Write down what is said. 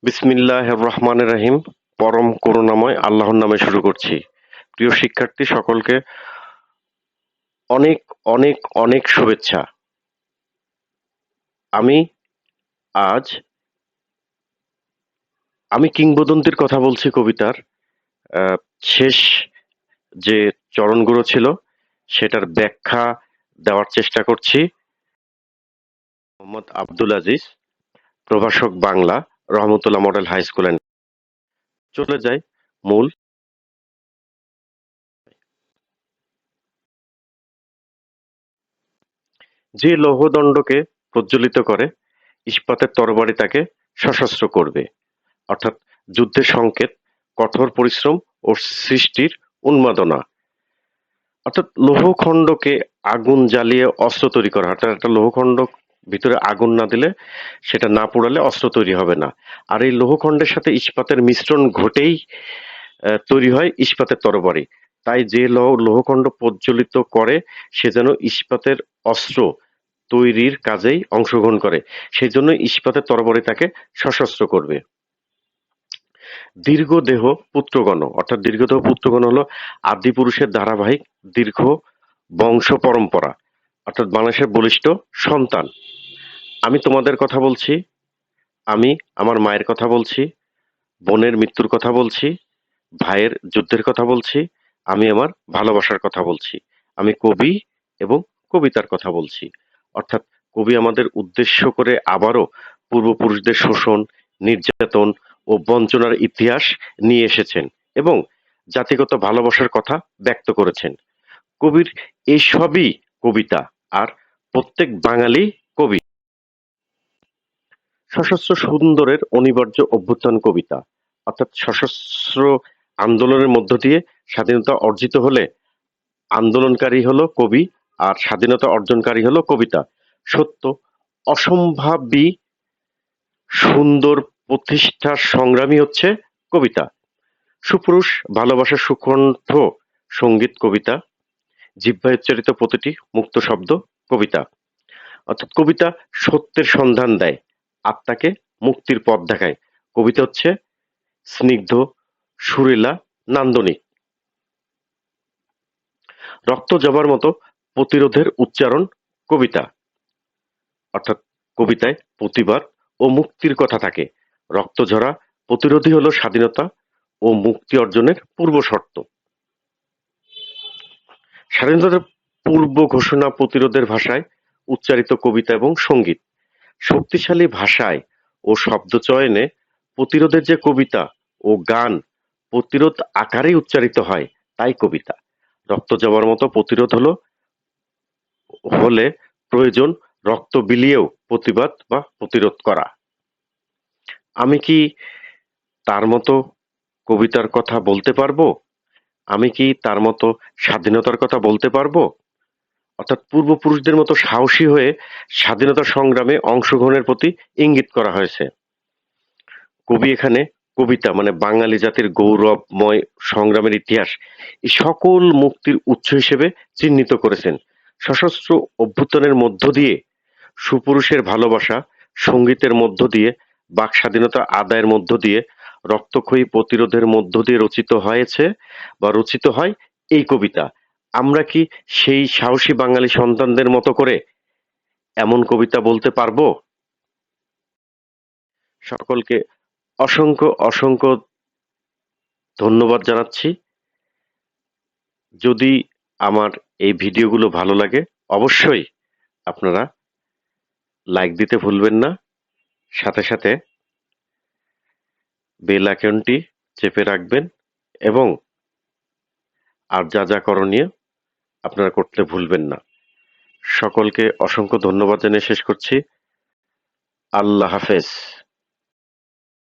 বিসমিল্লাহির রহমানির রহিম। পরম করুণাময় আল্লাহর নামে শুরু করছি। প্রিয় শিক্ষার্থী সকলকে অনেক অনেক অনেক শুভেচ্ছা। আমি আজ আমি কিংবদন্তির কথা বলছি কবিতার আহ, শেষ যে চরণগুলো ছিল সেটার ব্যাখ্যা দেওয়ার চেষ্টা করছি। মোহাম্মদ আব্দুল আজিজ, প্রভাষক বাংলা, রহমতুল্লাহ মডেল হাই স্কুল অ্যান্ড চলে যাই মূল। যে লৌহদণ্ডকে প্রজ্বলিত করে ইস্পাতের তরবারি তাকে সশস্ত্র করবে, অর্থাৎ যুদ্ধের সংকেত, কঠোর পরিশ্রম ও সৃষ্টির উন্মাদনা। অর্থাৎ লৌহখণ্ডকে আগুন জ্বালিয়ে অস্ত্র তৈরি করা, অর্থাৎ একটা লৌহখণ্ড ভিতরে আগুন না দিলে, সেটা না পোড়ালে অস্ত্র তৈরি হবে না। আর এই লৌহখণ্ডের সাথে ইস্পাতের মিশ্রণ ঘটেই তৈরি হয় ইস্পাতের তরবারি। তাই যে লৌহখণ্ড প্রজ্বলিত করে সে যেন ইস্পাতের অস্ত্র তৈরির কাজেই অংশগ্রহণ করে, সেই জন্য ইস্পাতের তরবারি তাকে সশস্ত্র করবে। দীর্ঘদেহ পুত্রগণ, অর্থাৎ দীর্ঘদেহ পুত্রগণ হলো আদি পুরুষের ধারাবাহিক দীর্ঘ বংশ পরম্পরা, অর্থাৎ বাংলাদেশের বলিষ্ঠ সন্তান। আমি তোমাদের কথা বলছি, আমি আমার মায়ের কথা বলছি, বোনের মৃত্যুর কথা বলছি, ভাইয়ের যুদ্ধের কথা বলছি, আমি আমার ভালোবাসার কথা বলছি, আমি কবি এবং কবিতার কথা বলছি। অর্থাৎ কবি আমাদের উদ্দেশ্য করে আবারও পূর্বপুরুষদের শোষণ, নির্যাতন ও বঞ্চনার ইতিহাস নিয়ে এসেছেন এবং জাতিগত ভালোবাসার কথা ব্যক্ত করেছেন। কবির এইসবই কবিতা, আর প্রত্যেক বাঙালি কবি। সশস্ত্র সুন্দরের অনিবার্য অভ্যুত্থান কবিতা, অর্থাৎ সশস্ত্র আন্দোলনের মধ্য দিয়ে স্বাধীনতা অর্জিত হলে আন্দোলনকারী হলো কবি, আর স্বাধীনতা অর্জনকারী হলো কবিতা। সত্য, অসম্ভাবী সুন্দর প্রতিষ্ঠার সংগ্রামী হচ্ছে কবিতা। সুপুরুষ ভালোবাসার সুকণ্ঠ সঙ্গীত কবিতা। জিহ্বায় উচ্চারিত প্রতিটি মুক্ত শব্দ কবিতা। অর্থাৎ কবিতা সত্যের সন্ধান দেয়, আত্মাকে মুক্তির পথ দেখায়। কবিতা হচ্ছে স্নিগ্ধ, সুরেলা, নান্দনিক। রক্ত জবার মতো প্রতিরোধের উচ্চারণ কবিতা, অর্থাৎ কবিতায় প্রতিবাদ ও মুক্তির কথা থাকে। রক্ত ঝরা প্রতিরোধই হলো স্বাধীনতা ও মুক্তি অর্জনের পূর্ব শর্ত। স্বাধীনতার পূর্ব ঘোষণা প্রতিরোধের ভাষায় উচ্চারিত কবিতা এবং সঙ্গীত। শক্তিশালী ভাষায় ও শব্দচয়নে প্রতিরোধের যে কবিতা ও গান প্রতিরোধ আকারেই উচ্চারিত হয়, তাই কবিতা। রক্ত জবার মতো প্রতিরোধ হলে প্রয়োজন রক্ত বিলিয়েও প্রতিবাদ বা প্রতিরোধ করা। আমি কি তার মতো কবিতার কথা বলতে পারবো? আমি কি তার মতো স্বাধীনতার কথা বলতে পারবো? অর্থাৎ পূর্বপুরুষদের মতো সাহসী হয়ে স্বাধীনতা সংগ্রামে অংশগ্রহণের প্রতি ইঙ্গিত করা হয়েছে। কবি এখানে কবিতা মানে বাঙালি জাতির গৌরবময় সংগ্রামের ইতিহাস, এই সকল মুক্তির উৎস হিসেবে চিহ্নিত করেছেন। সশস্ত্র অভ্যুত্থানের মধ্য দিয়ে, সুপুরুষের ভালোবাসা, সঙ্গীতের মধ্য দিয়ে, বাক স্বাধীনতা আদায়ের মধ্য দিয়ে, রক্তক্ষয়ী প্রতিরোধের মধ্য দিয়ে রচিত হয়েছে বা রচিত হয় এই কবিতা। আমরা কি সেই সাহসী বাঙালি সন্তানদের মতো করে এমন কবিতা বলতে পারবো? সকলকে অসংখ্য অসংখ্য ধন্যবাদ জানাচ্ছি। যদি আমার এই ভিডিওগুলো ভালো লাগে, অবশ্যই আপনারা লাইক দিতে ভুলবেন না। সাথে সাথে বেল আইকনটি চেপে রাখবেন এবং আর যা যা করণীয় আপনারা করতে ভুলবেন না। সকলকে অসংখ্য ধন্যবাদ জানিয়ে শেষ করছি। আল্লাহ হাফেজ।